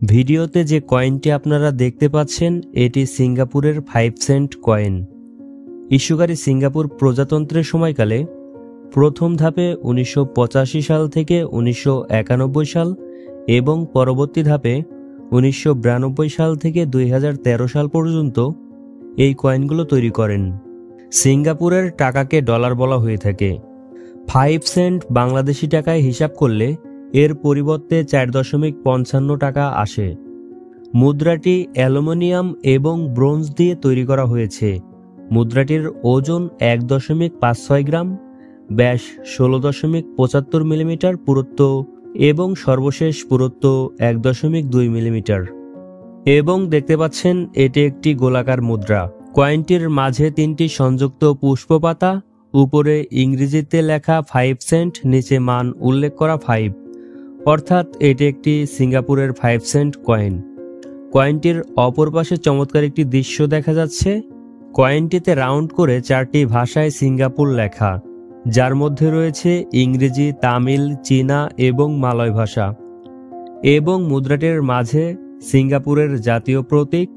ভিডিওতে যে কয়েনটি আপনারা দেখতে পাচ্ছেন এটি সিঙ্গাপুরের 5 সেন্ট কয়েন। ইস্যুকারী সিঙ্গাপুর প্রজাতন্ত্রের সময়কালে প্রথম ধাপে 1985 সাল থেকে 1991 সাল এবং পরবর্তী ধাপে 1992 সাল থেকে 2013 সাল পর্যন্ত এই কয়েনগুলো তৈরি করেন। সিঙ্গাপুরের টাকাকে ডলার বলা হয়ে থাকে। 5 সেন্ট বাংলাদেশি টাকায় হিসাব করলে এর পরিবর্তে 4.55 টাকা আসে। মুদ্রাটি অ্যালুমিনিয়াম এবং ব্রোঞ্জ দিয়ে তৈরি করা হয়েছে। মুদ্রাটির ওজন 1.56 গ্রাম, ব্যাস 16.75 মিলিমিটার, পুরুত্ব এবং সর্বশেষ পুরুত্ব 1.2 মিলিমিটার। এবং দেখতে পাচ্ছেন এটি একটি গোলাকার মুদ্রা। কয়েনটির মাঝে 3টি সংযুক্ত পুষ্পপাতা, উপরে ইংরেজিতে লেখা 5 সেন্ট, নিচে মান উল্লেখ করা 5, অর্থাৎ এটি একটি সিঙ্গাপুরের 5 সেন্ট কয়েন। কয়েনটির অপর পাশে চমৎকার একটি দৃশ্য দেখা যাচ্ছে। কয়েনটিতে রাউন্ড করে 4টি ভাষায় সিঙ্গাপুর লেখা, যার মধ্যে রয়েছে ইংরেজি, তামিল, চীনা এবং মালয় ভাষা। এবং মুদ্রাটির মাঝে সিঙ্গাপুরের জাতীয় প্রতীক,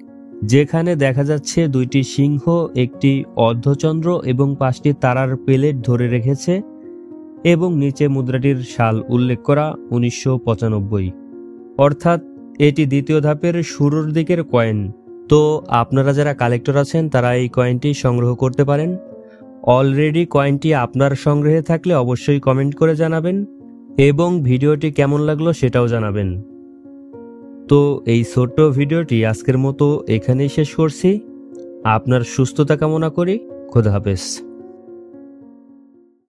যেখানে দেখা যাচ্ছে 2টি সিংহ, একটি অর্ধচন্দ্র এবং 5টি তারার প্লেট ধরে রেখেছে। এবং নিচে মুদ্রাটির সাল উল্লেখ করা 1995, অর্থাৎ এটি দ্বিতীয় ধাপের শুরুর দিকের কয়েন। তো আপনারা যারা কালেক্টর আছেন তারা এই কয়েনটি সংগ্রহ করতে পারেন। অলরেডি কয়েনটি আপনার সংগ্রহে থাকলে অবশ্যই কমেন্ট করে জানাবেন এবং ভিডিওটি কেমন লাগলো সেটাও জানাবেন। তো এই ছোট্ট ভিডিওটি আজকের মতো এখানেই শেষ করছি। আপনার সুস্থতা কামনা করি। খোদা হাফেজ।